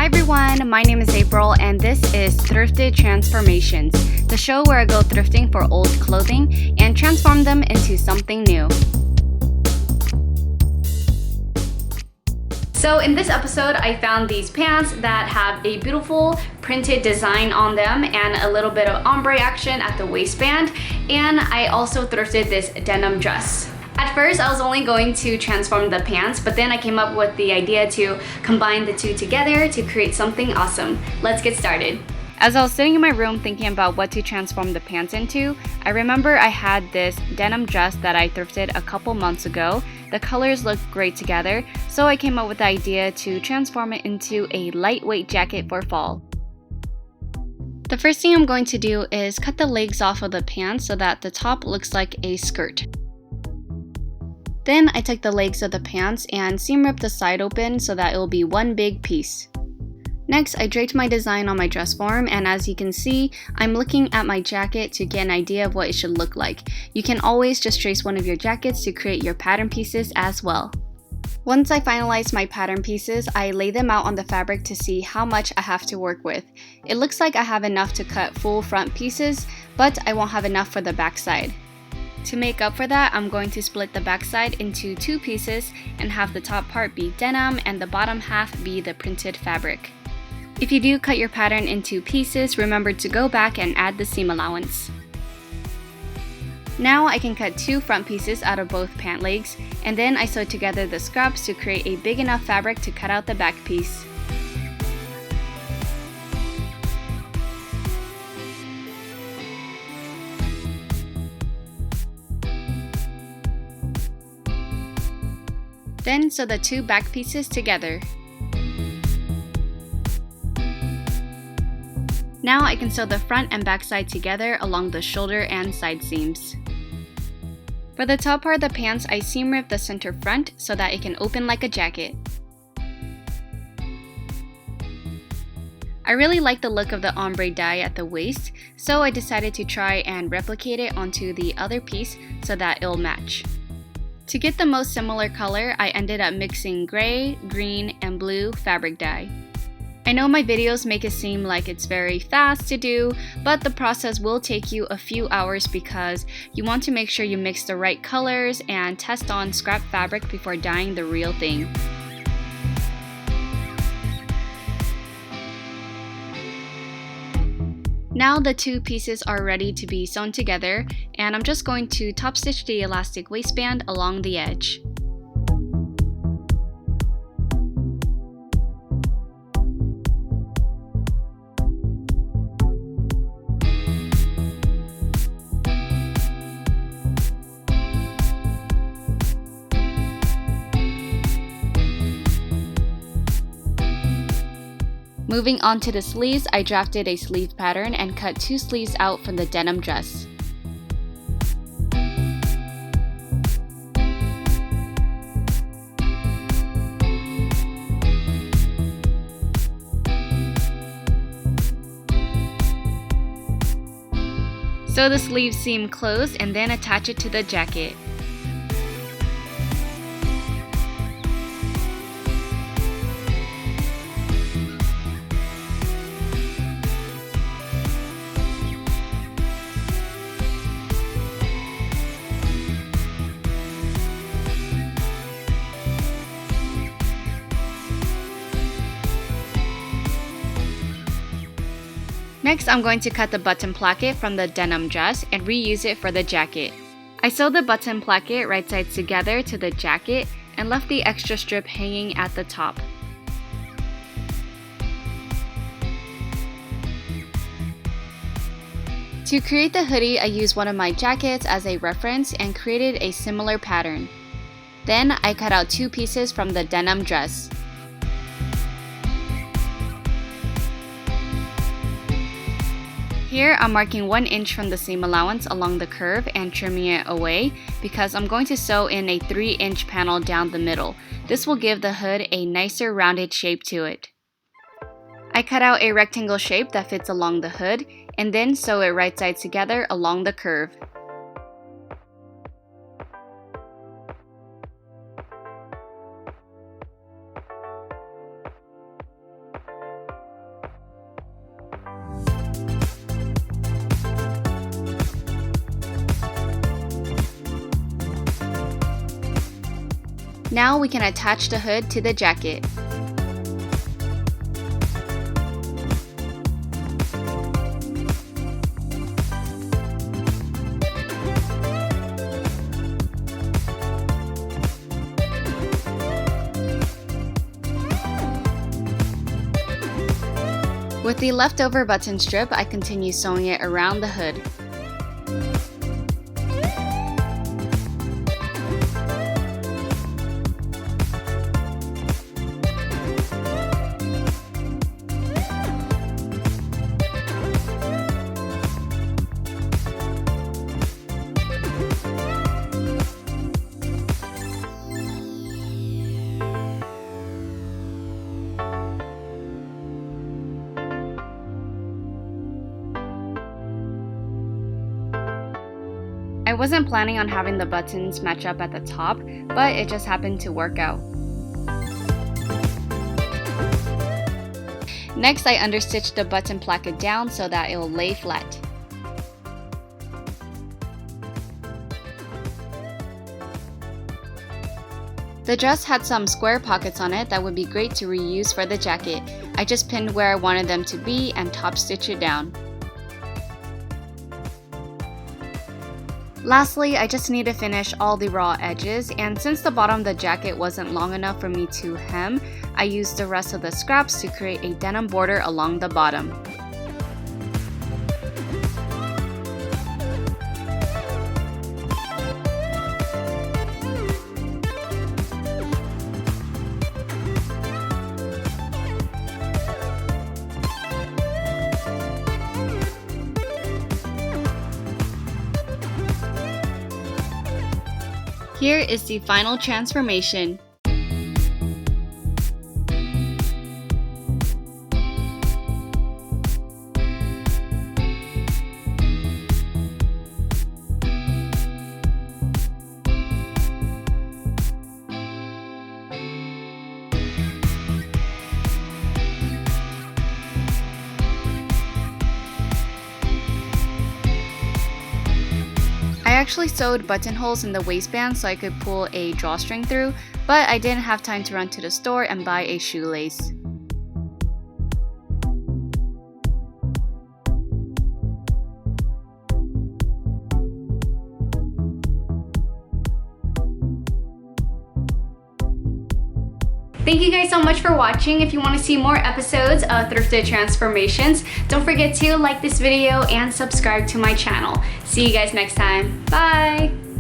Hi everyone, my name is April and this is Thrifted Transformations, the show where I go thrifting for old clothing and transform them into something new. So in this episode, I found these pants that have a beautiful printed design on them and a little bit of ombre action at the waistband, and I also thrifted this denim dress. At first, I was only going to transform the pants, but then I came up with the idea to combine the two together to create something awesome. Let's get started. As I was sitting in my room thinking about what to transform the pants into, I remember I had this denim dress that I thrifted a couple months ago. The colors looked great together, so I came up with the idea to transform it into a lightweight jacket for fall. The first thing I'm going to do is cut the legs off of the pants so that the top looks like a skirt. Then I took the legs of the pants and seam ripped the side open so that it will be one big piece. Next, I draped my design on my dress form, and as you can see, I'm looking at my jacket to get an idea of what it should look like. You can always just trace one of your jackets to create your pattern pieces as well. Once I finalize my pattern pieces, I lay them out on the fabric to see how much I have to work with. It looks like I have enough to cut full front pieces, but I won't have enough for the back side. To make up for that, I'm going to split the backside into two pieces and have the top part be denim and the bottom half be the printed fabric. If you do cut your pattern into pieces, remember to go back and add the seam allowance. Now I can cut two front pieces out of both pant legs, and then I sew together the scraps to create a big enough fabric to cut out the back piece. Then sew the two back pieces together. Now I can sew the front and back side together along the shoulder and side seams. For the top part of the pants, I seam rip the center front so that it can open like a jacket. I really like the look of the ombre dye at the waist, so I decided to try and replicate it onto the other piece so that it'll match. To get the most similar color, I ended up mixing gray, green, and blue fabric dye. I know my videos make it seem like it's very fast to do, but the process will take you a few hours because you want to make sure you mix the right colors and test on scrap fabric before dyeing the real thing. Now the two pieces are ready to be sewn together, and I'm just going to top stitch the elastic waistband along the edge. Moving on to the sleeves, I drafted a sleeve pattern and cut two sleeves out from the denim dress. Sew the sleeve seam closed and then attach it to the jacket. Next, I'm going to cut the button placket from the denim dress and reuse it for the jacket. I sewed the button placket right sides together to the jacket and left the extra strip hanging at the top. To create the hoodie, I used one of my jackets as a reference and created a similar pattern. Then I cut out two pieces from the denim dress. Here, I'm marking 1 inch from the seam allowance along the curve and trimming it away because I'm going to sew in a 3-inch panel down the middle. This will give the hood a nicer rounded shape to it. I cut out a rectangle shape that fits along the hood and then sew it right sides together along the curve. Now we can attach the hood to the jacket. With the leftover button strip, I continue sewing it around the hood. I wasn't planning on having the buttons match up at the top, but it just happened to work out. Next, I understitched the button placket down so that it will lay flat. The dress had some square pockets on it that would be great to reuse for the jacket. I just pinned where I wanted them to be and top stitched it down. Lastly, I just need to finish all the raw edges, and since the bottom of the jacket wasn't long enough for me to hem, I used the rest of the scraps to create a denim border along the bottom. Here is the final transformation. I actually sewed buttonholes in the waistband so I could pull a drawstring through, but I didn't have time to run to the store and buy a shoelace. Thank you guys so much for watching. If you want to see more episodes of Thrifted Transformations, don't forget to like this video and subscribe to my channel. See you guys next time. Bye!